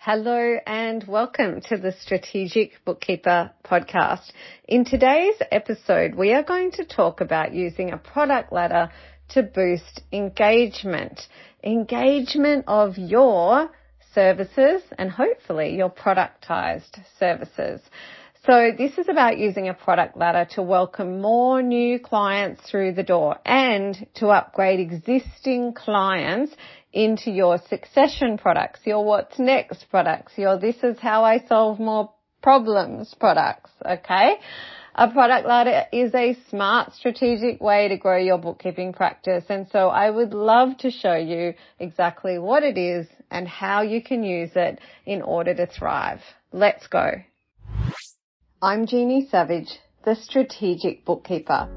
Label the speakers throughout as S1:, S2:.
S1: Hello and welcome to the Strategic Bookkeeper Podcast. In today's episode, we are going to talk about using a product ladder to boost engagement of your services and hopefully your productized services. So this is about using a product ladder to welcome more new clients through the door and to upgrade existing clients into your succession products, your what's next products, your this is how I solve more problems products, okay? A product ladder is a smart, strategic way to grow your bookkeeping practice, and so I would love to show you exactly what it is and how you can use it in order to thrive. Let's go. I'm Jeannie Savage, the Strategic Bookkeeper.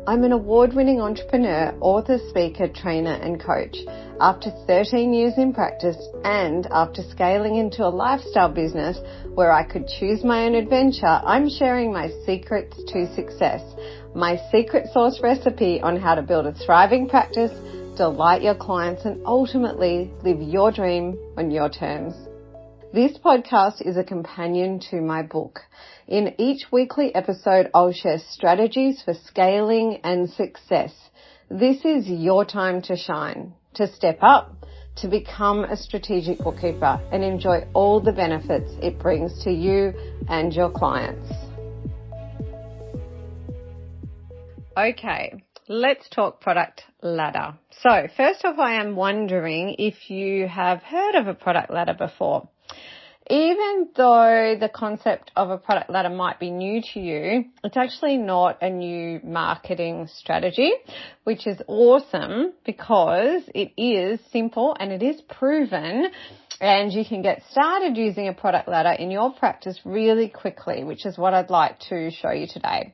S1: I'm an award-winning entrepreneur, author, speaker, trainer and coach. After 13 years in practice and after scaling into a lifestyle business where I could choose my own adventure, I'm sharing my secrets to success, my secret sauce recipe on how to build a thriving practice, delight your clients and ultimately live your dream on your terms. This podcast is a companion to my book. In each weekly episode, I'll share strategies for scaling and success. This is your time to shine, to step up, to become a strategic bookkeeper and enjoy all the benefits it brings to you and your clients. Okay, let's talk product ladder. So first off, I am wondering if you have heard of a product ladder before. Even though the concept of a product ladder might be new to you, it's actually not a new marketing strategy, which is awesome because it is simple and it is proven, and you can get started using a product ladder in your practice really quickly, which is what I'd like to show you today.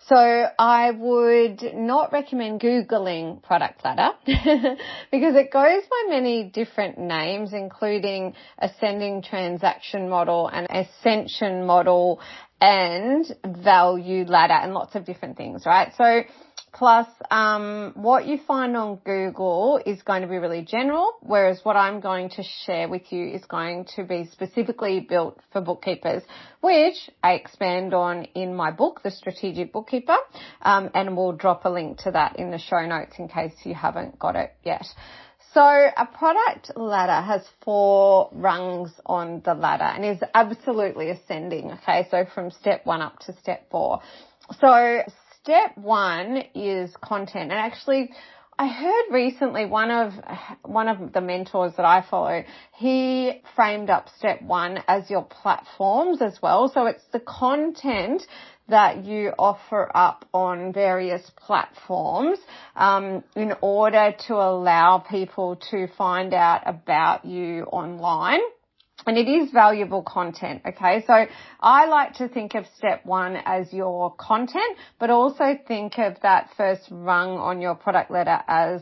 S1: So I would not recommend Googling product ladder because it goes by many different names, including ascending transaction model and ascension model and value ladder and lots of different things, right? So plus what you find on Google is going to be really general, whereas what I'm going to share with you is going to be specifically built for bookkeepers, which I expand on in my book, The Strategic Bookkeeper, and we'll drop a link to that in the show notes in case you haven't got it yet. So a product ladder has 4 rungs on the ladder and is absolutely ascending, okay, so from step 1 up to step 4. So step 1 is content, and actually I heard recently one of the mentors that I follow, he framed up step 1 as your platforms as well. So it's the content that you offer up on various platforms in order to allow people to find out about you online. And it is valuable content, okay? So I like to think of step 1 as your content, but also think of that first rung on your product ladder as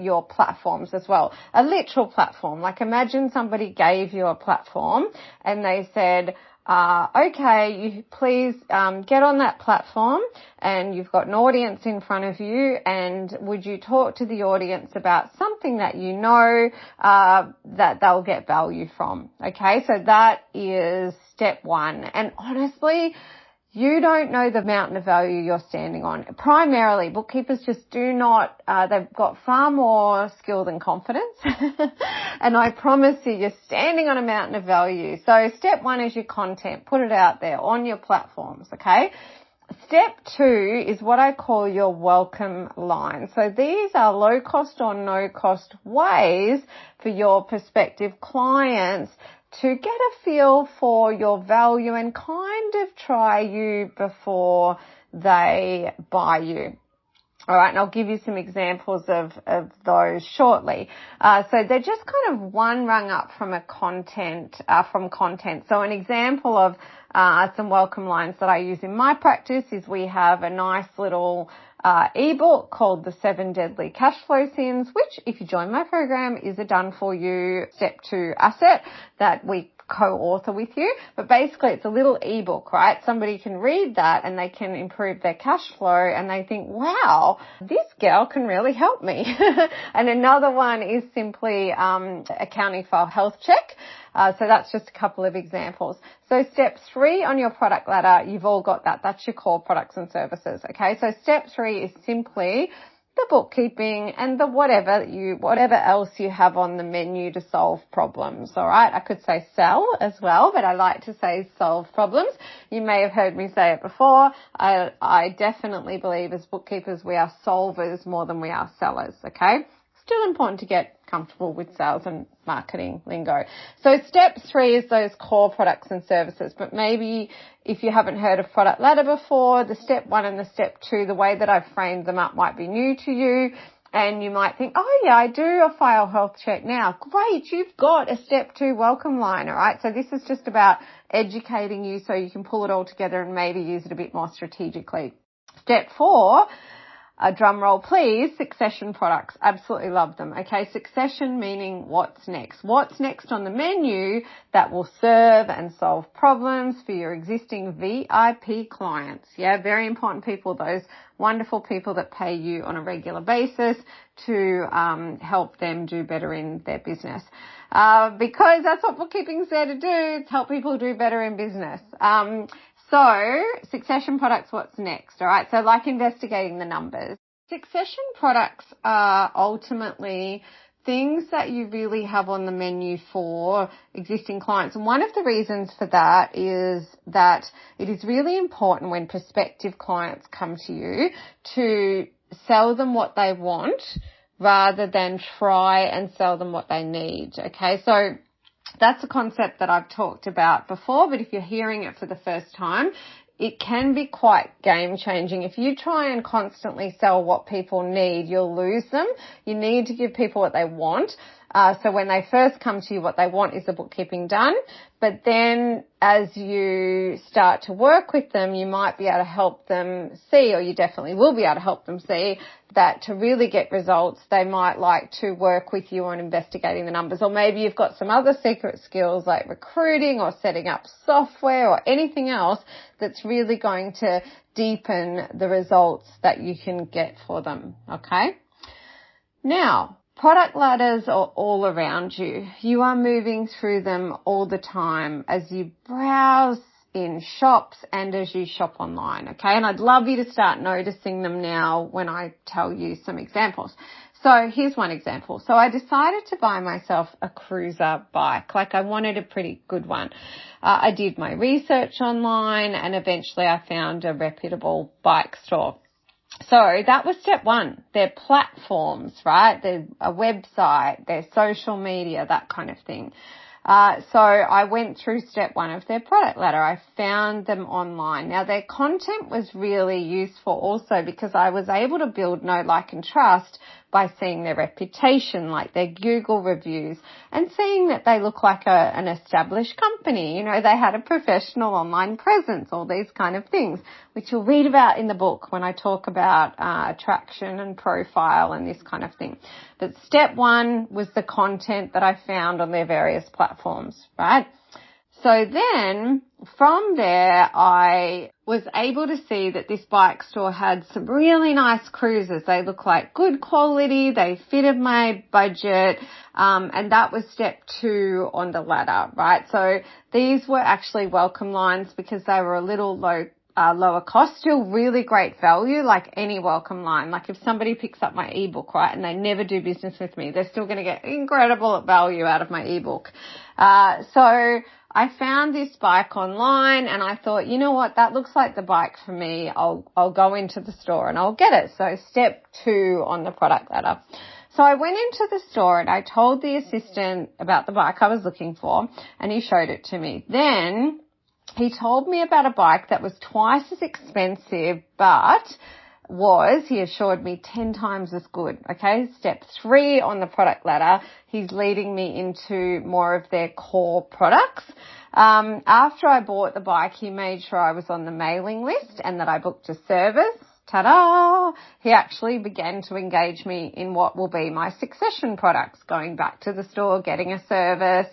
S1: your platforms as well. A literal platform. Like imagine somebody gave you a platform and they said, okay, you please get on that platform and you've got an audience in front of you, and would you talk to the audience about something that you know that they'll get value from. Okay, so that is step 1. And honestly, you don't know the mountain of value you're standing on. Primarily, bookkeepers just do not, they've got far more skill than confidence. And I promise you're standing on a mountain of value. So step 1 is your content. Put it out there on your platforms, okay? Step 2 is what I call your welcome line. So these are low cost or no cost ways for your prospective clients to get a feel for your value and kind of try you before they buy you. All right, and I'll give you some examples of those shortly. So they're just kind of one rung up from content. So an example of some welcome lines that I use in my practice is we have a nice little ebook called The 7 Deadly Cash Flow Sins, which if you join my program is a done for you step 2 asset that we co-author with you. But basically it's a little ebook, right? Somebody can read that and they can improve their cash flow and they think, wow, this girl can really help me. And another one is simply accounting file health check. So that's just a couple of examples. So step 3 on your product ladder, you've all got that. That's your core products and services. Okay. So step 3 is simply the bookkeeping and the whatever else you have on the menu to solve problems. All right. I could say sell as well, but I like to say solve problems. You may have heard me say it before. I definitely believe as bookkeepers, we are solvers more than we are sellers. Okay. Still important to get comfortable with sales and marketing lingo. So step 3 is those core products and services, but maybe if you haven't heard of product ladder before, the step 1 and the step 2, the way that I've framed them up might be new to you. And you might think, oh yeah, I do a file health check now. Great, you've got a step 2 welcome line, all right? So this is just about educating you so you can pull it all together and maybe use it a bit more strategically. Step 4, a drum roll please, succession products. Absolutely love them. Okay, succession meaning what's next. What's next on the menu that will serve and solve problems for your existing VIP clients. Yeah, very important people, those wonderful people that pay you on a regular basis to help them do better in their business. Because that's what bookkeeping's there to do. It's help people do better in business. So succession products, what's next? All right. So like investigating the numbers. Succession products are ultimately things that you really have on the menu for existing clients. And one of the reasons for that is that it is really important when prospective clients come to you to sell them what they want rather than try and sell them what they need. Okay. So that's a concept that I've talked about before, but if you're hearing it for the first time, it can be quite game changing. If you try and constantly sell what people need, you'll lose them. You need to give people what they want. So when they first come to you, what they want is the bookkeeping done. But then as you start to work with them, you might be able to help them see, or you definitely will be able to help them see, that to really get results, they might like to work with you on investigating the numbers. Or maybe you've got some other secret skills like recruiting or setting up software or anything else that's really going to deepen the results that you can get for them. Okay? Now, product ladders are all around you. You are moving through them all the time as you browse in shops and as you shop online, okay? And I'd love you to start noticing them now when I tell you some examples. So here's one example. So I decided to buy myself a cruiser bike. Like I wanted a pretty good one. I did my research online and eventually I found a reputable bike store. So that was step 1. Their platforms, right? Their a website, their social media, that kind of thing. So I went through step 1 of their product ladder. I found them online. Now their content was really useful also because I was able to build know, like and trust by seeing their reputation, like their Google reviews, and seeing that they look like an established company. You know, they had a professional online presence, all these kind of things, which you'll read about in the book when I talk about attraction and profile and this kind of thing. But step 1 was the content that I found on their various platforms, right? So then from there, I was able to see that this bike store had some really nice cruisers. They look like good quality. They fitted my budget. And that was step 2 on the ladder, right? So these were actually welcome lines because they were a little lower cost, still really great value, like any welcome line. Like if somebody picks up my ebook, right, and they never do business with me, they're still going to get incredible value out of my ebook. So I found this bike online and I thought, you know what, that looks like the bike for me. I'll go into the store and I'll get it. So step 2 on the product ladder. So I went into the store and I told the assistant about the bike I was looking for and he showed it to me. Then he told me about a bike that was twice as expensive, but he assured me 10 times as good. Okay. Step 3 on the product ladder. He's leading me into more of their core products. After I bought the bike, he made sure I was on the mailing list and that I booked a service. ta-da, he actually began to engage me in what will be my succession products, going back to the store, getting a service,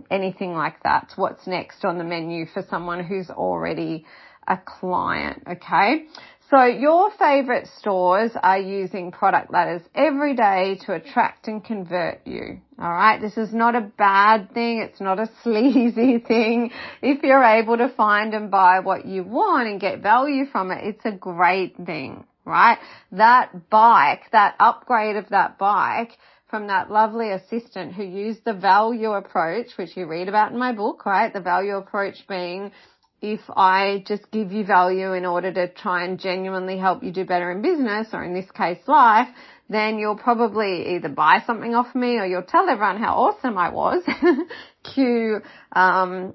S1: anything like that. What's next on the menu for someone who's already a client, okay? So your favorite stores are using product ladders every day to attract and convert you. All right. This is not a bad thing. It's not a sleazy thing. If you're able to find and buy what you want and get value from it, it's a great thing, right? That bike, that upgrade of that bike from that lovely assistant who used the value approach, which you read about in my book, right? The value approach being, if I just give you value in order to try and genuinely help you do better in business, or in this case life, then you'll probably either buy something off me or you'll tell everyone how awesome I was. Cue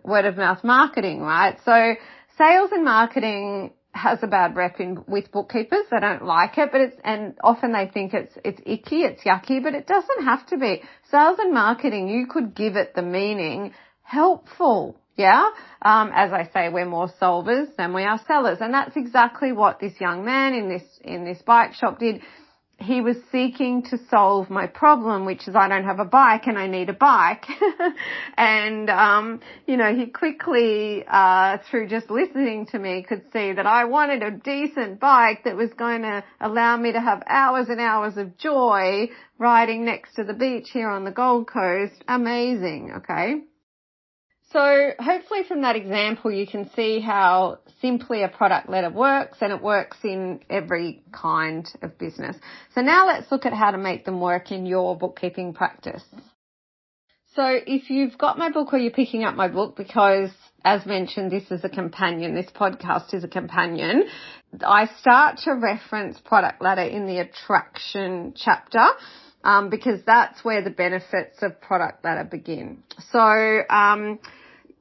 S1: word of mouth marketing, right? So sales and marketing has a bad rep with bookkeepers. They don't like it, and often they think it's icky, it's yucky, but it doesn't have to be. Sales and marketing, you could give it the meaning helpful. Yeah. As I say, we're more solvers than we are sellers. And that's exactly what this young man in this bike shop did. He was seeking to solve my problem, which is I don't have a bike and I need a bike. And, he quickly, through just listening to me, could see that I wanted a decent bike that was going to allow me to have hours and hours of joy riding next to the beach here on the Gold Coast. Amazing. Okay. So hopefully from that example, you can see how simply a product letter works, and it works in every kind of business. So now let's look at how to make them work in your bookkeeping practice. So if you've got my book or you're picking up my book, because as mentioned, this is a companion, this podcast is a companion, I start to reference product ladder in the attraction chapter. Because that's where the benefits of product ladder begin. So,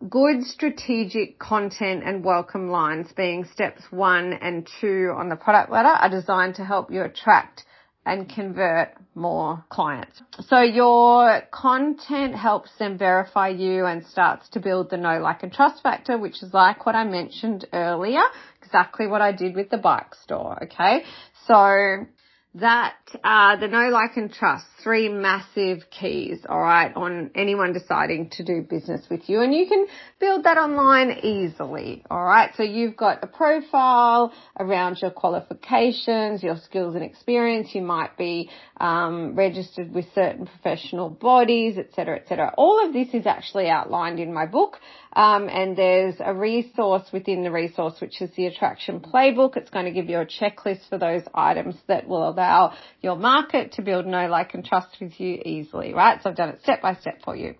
S1: good strategic content and welcome lines, being steps 1 and 2 on the product ladder, are designed to help you attract and convert more clients. So your content helps them verify you and starts to build the know, like, and trust factor, which is like what I mentioned earlier, exactly what I did with the bike store. Okay. So that, the know, like, and trust, 3 massive keys, all right, on anyone deciding to do business with you. And you can build that online easily, all right? So you've got a profile around your qualifications, your skills and experience. You might be registered with certain professional bodies, et cetera, et cetera. All of this is actually outlined in my book. And there's a resource within the resource, which is the Attraction Playbook. It's going to give you a checklist for those items that will allow your market to build know, like, and trust with you easily, right? So I've done it step by step for you.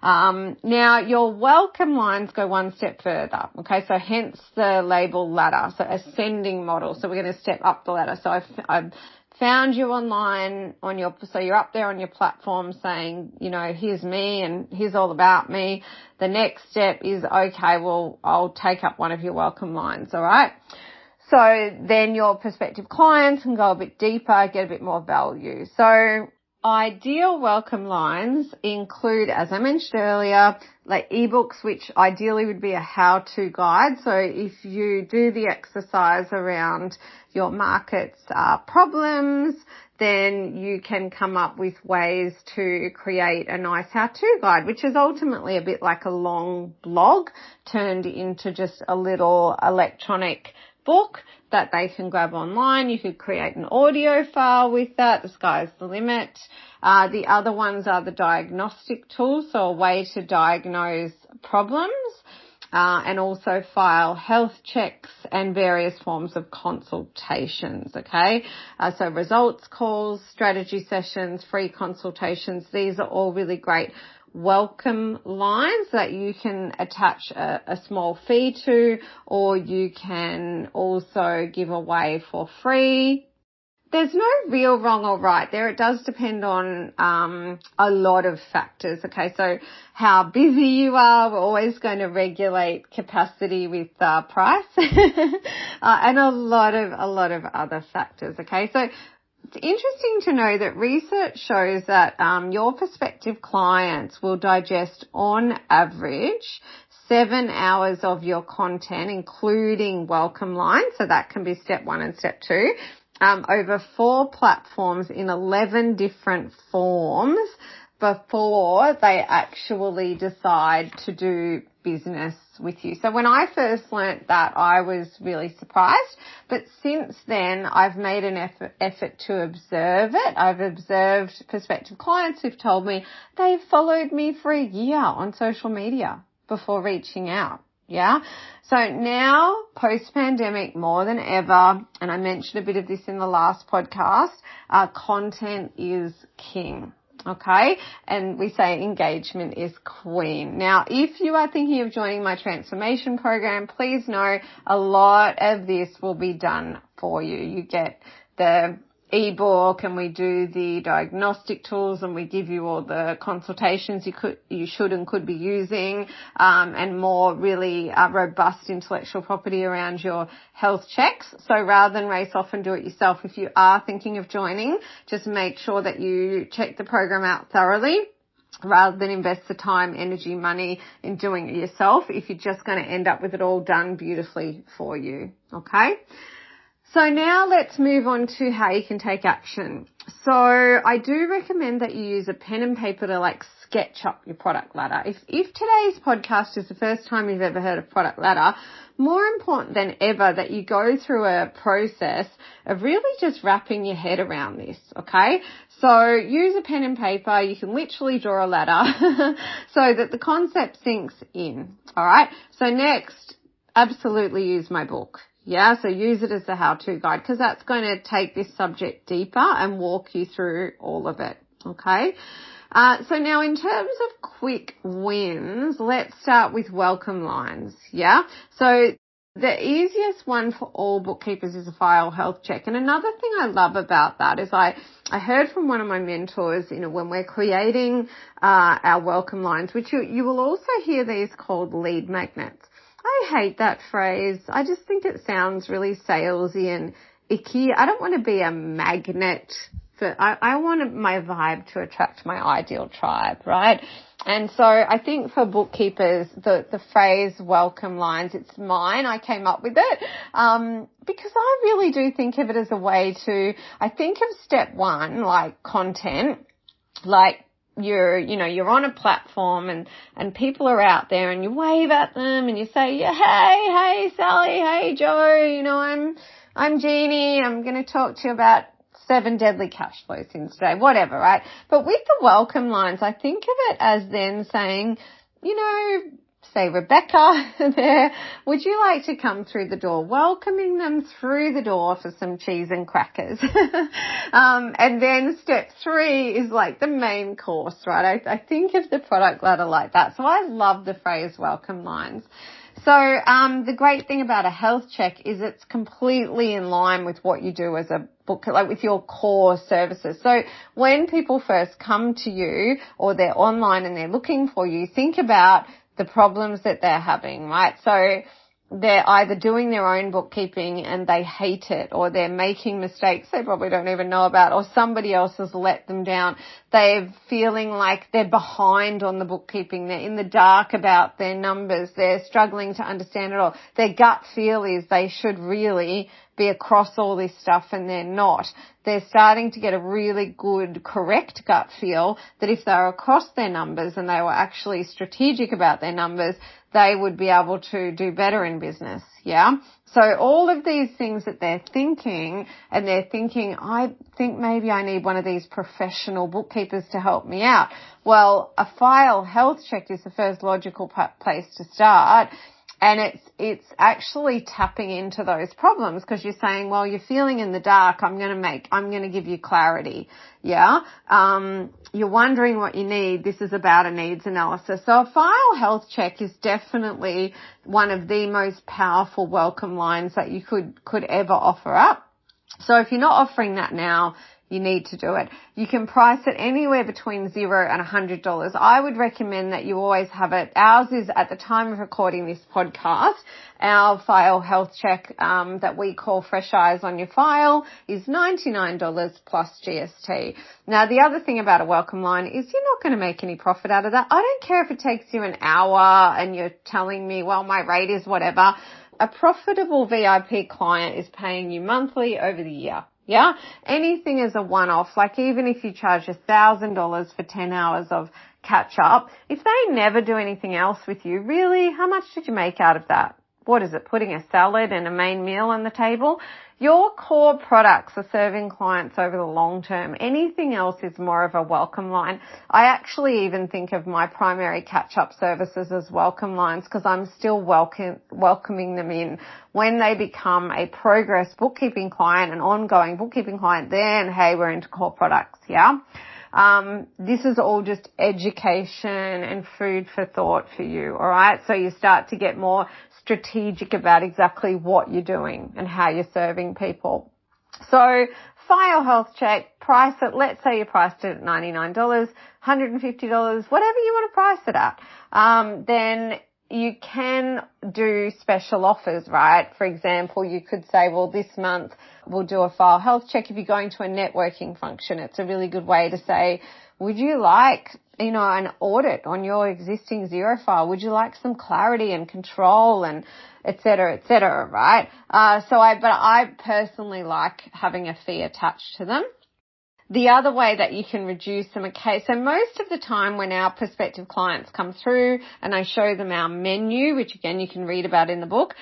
S1: Now your welcome lines go one step further. Okay. So hence the label ladder. So ascending model. So we're going to step up the ladder. So I've found you online so you're up there on your platform saying, here's me and here's all about me. The next step is, okay, well, I'll take up one of your welcome lines. All right. So then your prospective clients can go a bit deeper, get a bit more value. So ideal welcome lines include, as I mentioned earlier, like ebooks, which ideally would be a how-to guide. So if you do the exercise around your market's problems, then you can come up with ways to create a nice how-to guide, which is ultimately a bit like a long blog turned into just a little electronic book that they can grab online. You could create an audio file with that. The sky's the limit. The other ones are the diagnostic tools, so a way to diagnose problems, and also file health checks and various forms of consultations. Okay. So results calls, strategy sessions, free consultations. These are all really great welcome lines that you can attach a small fee to, or you can also give away for free. There's no real wrong or right there. It does depend on a lot of factors. Okay, so how busy you are, we're always going to regulate capacity with price, and a lot of other factors. Okay, so it's interesting to know that research shows that your prospective clients will digest on average 7 hours of your content, including welcome lines, so that can be step 1 and step 2, over 4 platforms in 11 different forms before they actually decide to do business with you. So when I first learnt that, I was really surprised. But since then, I've made an effort to observe it. I've observed prospective clients who've told me they've followed me for a year on social media before reaching out. Yeah. So now, post-pandemic, more than ever, and I mentioned a bit of this in the last podcast, content is king. Okay. And we say engagement is queen. Now, if you are thinking of joining my transformation program, please know a lot of this will be done for you. You get the ebook, and we do the diagnostic tools, and we give you all the consultations you should and could be using, and more really robust intellectual property around your health checks. So rather than race off and do it yourself, if you are thinking of joining, just make sure that you check the program out thoroughly, rather than invest the time, energy, money in doing it yourself if you're just going to end up with it all done beautifully for you. Okay. So now let's move on to how you can take action. So I do recommend that you use a pen and paper to sketch up your product ladder. If today's podcast is the first time you've ever heard of product ladder, more important than ever that you go through a process of really just wrapping your head around this, okay? So use a pen and paper. You can literally draw a ladder so that the concept sinks in, all right? So next, absolutely use my book. Yeah, so use it as a how-to guide, because that's going to take this subject deeper and walk you through all of it, okay? So now in terms of quick wins, let's start with welcome lines, yeah? So the easiest one for all bookkeepers is a file health check. And another thing I love about that is I heard from one of my mentors, when we're creating our welcome lines, which you will also hear these called lead magnets. I hate that phrase. I just think it sounds really salesy and icky. I don't want to be a magnet. I want my vibe to attract my ideal tribe, right? And so I think for bookkeepers, the phrase welcome lines, it's mine. I came up with it because I really do think of it as a way to, I think of step 1, like content, like you're on a platform and people are out there and you wave at them and you say, yeah, hey Sally, hey Joe, I'm Jeannie. I'm going to talk to you about 7 deadly cash flow sins today, whatever, right? But with the welcome lines, I think of it as then saying, say Rebecca there, would you like to come through the door? Welcoming them through the door for some cheese and crackers. And then step 3 is like the main course, right? I think of the product ladder like that. So I love the phrase welcome lines. So the great thing about a health check is it's completely in line with what you do as a book, like with your core services. So when people first come to you or they're online and they're looking for you, think about the problems that they're having, right? So they're either doing their own bookkeeping and they hate it, or they're making mistakes they probably don't even know about, or somebody else has let them down. They're feeling like they're behind on the bookkeeping. They're in the dark about their numbers. They're struggling to understand it all. Their gut feel is they should really be across all this stuff and they're not. They're starting to get a really good, correct gut feel that if they're across their numbers and they were actually strategic about their numbers, they would be able to do better in business. Yeah. So all of these things that they're thinking, and they're thinking, I think maybe I need one of these professional bookkeepers to help me out. Well, a file health check is the first logical place to start. And it's actually tapping into those problems, because you're saying, well, you're feeling in the dark. I'm going to give you clarity. Yeah. You're wondering what you need. This is about a needs analysis. So a file health check is definitely one of the most powerful welcome lines that you could ever offer up. So if you're not offering that now, you need to do it. You can price it anywhere between $0 and $100. I would recommend that you always have it. Ours is, at the time of recording this podcast, our file health check that we call Fresh Eyes on Your File is $99 plus GST. Now, the other thing about a welcome line is you're not going to make any profit out of that. I don't care if it takes you an hour and you're telling me, well, my rate is whatever. A profitable VIP client is paying you monthly over the year. Yeah. Anything is a one-off. Like even if you charge $1,000 for 10 hours of catch up, if they never do anything else with you, really, how much did you make out of that? What is it? Putting a salad and a main meal on the table? Your core products are serving clients over the long term. Anything else is more of a welcome line. I actually even think of my primary catch-up services as welcome lines because I'm still welcoming them in. When they become a progress bookkeeping client, an ongoing bookkeeping client, then, hey, we're into core products, yeah? This is all just education and food for thought for you, all right? So you start to get more strategic about exactly what you're doing and how you're serving people. So file health check, price it. Let's say you priced it at $99, $150, whatever you want to price it at. Then you can do special offers, right? For example, you could say, well, this month we'll do a file health check. If you're going to a networking function, it's a really good way to say, would you like, an audit on your existing Xero file? Would you like some clarity and control and et cetera, right? But I personally like having a fee attached to them. The other way that you can reduce them, okay, so most of the time when our prospective clients come through and I show them our menu, which again you can read about in the book,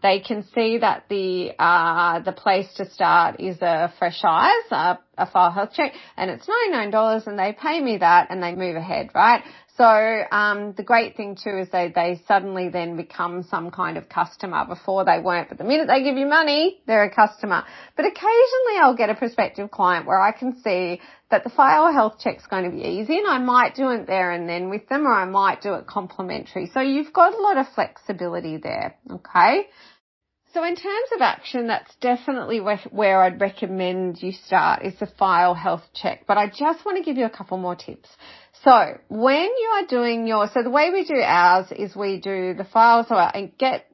S1: they can see that the place to start is a Fresh Eyes, a file health check, and it's $99 and they pay me that and they move ahead, right? So the great thing too is they suddenly then become some kind of customer. Before they weren't, but the minute they give you money, they're a customer. But occasionally I'll get a prospective client where I can see that the file health check's going to be easy and I might do it there and then with them, or I might do it complimentary. So you've got a lot of flexibility there, okay? So in terms of action, that's definitely where I'd recommend you start is the file health check. But I just want to give you a couple more tips. So when you are doing so the way we do ours is we do the file, so I get,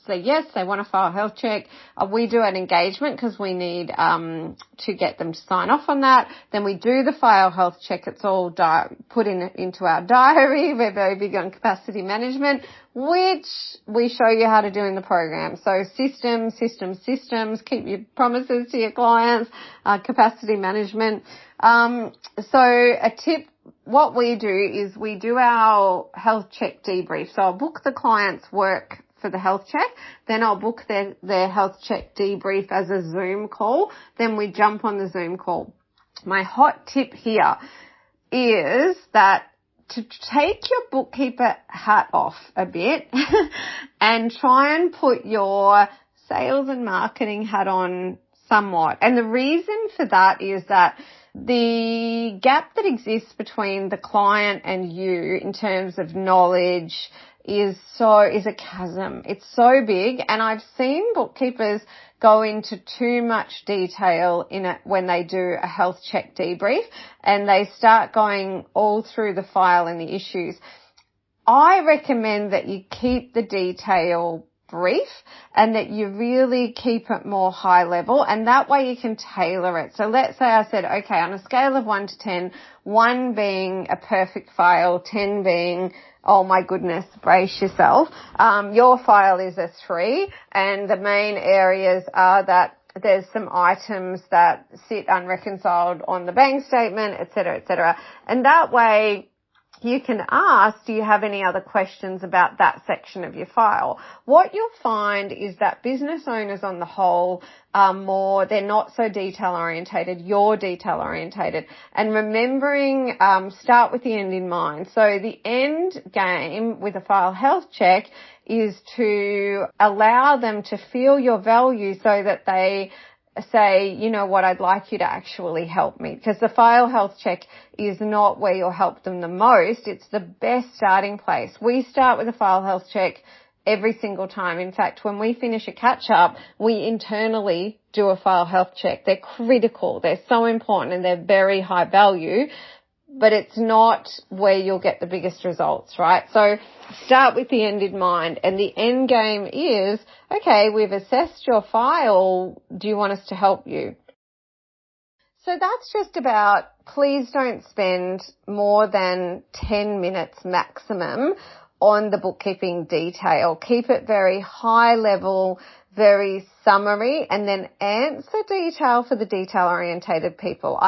S1: say yes, they want a file health check. We do an engagement because we need, to get them to sign off on that. Then we do the file health check. It's all put into our diary. We're very big on capacity management, which we show you how to do in the program. So systems, keep your promises to your clients, capacity management. So a tip, what we do is we do our health check debrief. So I'll book the client's work for the health check, then I'll book their health check debrief as a Zoom call, then we jump on the Zoom call. My hot tip here is that to take your bookkeeper hat off a bit and try and put your sales and marketing hat on somewhat. And the reason for that is that the gap that exists between the client and you in terms of knowledge is a chasm. It's so big, and I've seen bookkeepers go into too much detail in it when they do a health check debrief and they start going all through the file and the issues. I recommend that you keep the detail brief and that you really keep it more high level, and that way you can tailor it. So let's say I said, okay, on a scale of 1 to 10, 1 being a perfect file, 10 being, oh my goodness, brace yourself. Your file is a 3, and the main areas are that there's some items that sit unreconciled on the bank statement, et cetera, and that way you can ask, do you have any other questions about that section of your file? What you'll find is that business owners on the whole are they're not so detail orientated, you're detail orientated. And remembering, start with the end in mind. So the end game with a file health check is to allow them to feel your value so that they say, you know what, I'd like you to actually help me, because the file health check is not where you'll help them the most. It's the best starting place. We start with a file health check every single time. In fact, when we finish a catch-up, we internally do a file health check. They're critical. They're so important and they're very high value, but it's not where you'll get the biggest results, right? So start with the end in mind, and the end game is, okay, we've assessed your file. Do you want us to help you? So that's just about, please don't spend more than 10 minutes maximum on the bookkeeping detail. Keep it very high level, very summary, and then answer detail for the detail-orientated people.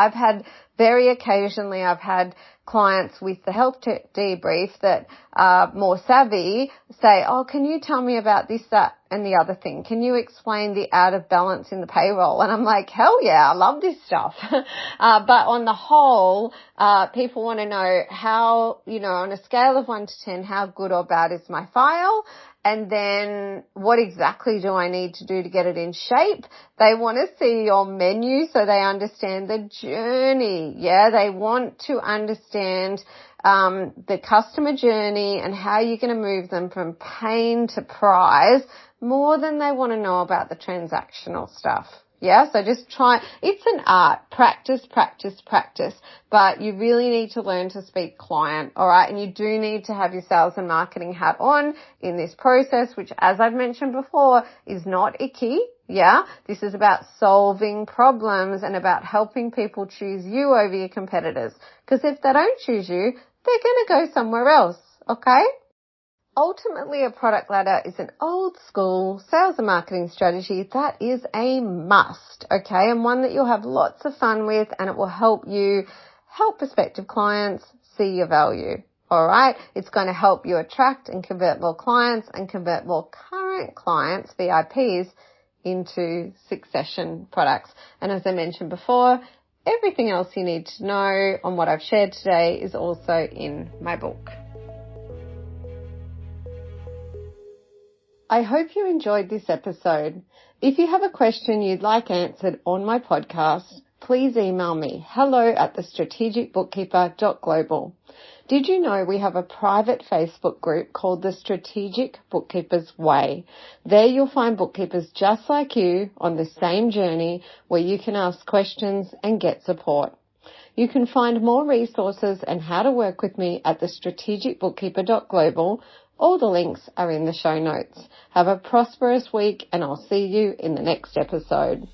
S1: Very occasionally I've had clients with the health debrief that are more savvy say, oh, can you tell me about this, that, and the other thing? Can you explain the out of balance in the payroll? And I'm like, hell yeah, I love this stuff. But on the whole, people want to know how, on a scale of 1 to 10, how good or bad is my file? And then what exactly do I need to do to get it in shape? They want to see your menu so they understand the journey. Yeah, they want to understand the customer journey and how you're going to move them from pain to prize more than they want to know about the transactional stuff. Yeah, so just try. It's an art. Practice, practice, practice. But you really need to learn to speak client, all right? And you do need to have your sales and marketing hat on in this process, which, as I've mentioned before, is not icky. Yeah, this is about solving problems and about helping people choose you over your competitors. Because if they don't choose you, they're going to go somewhere else, okay? Ultimately, a product ladder is an old school sales and marketing strategy that is a must, okay, and one that you'll have lots of fun with, and it will help you help prospective clients see your value, all right? It's going to help you attract and convert more clients and convert more current clients, VIPs, into succession products. And as I mentioned before, everything else you need to know on what I've shared today is also in my book. I hope you enjoyed this episode. If you have a question you'd like answered on my podcast, please email me, hello@thestrategicbookkeeper.global. Did you know we have a private Facebook group called the Strategic Bookkeepers Way? There you'll find bookkeepers just like you on the same journey where you can ask questions and get support. You can find more resources and how to work with me at thestrategicbookkeeper.global. All the links are in the show notes. Have a prosperous week, and I'll see you in the next episode.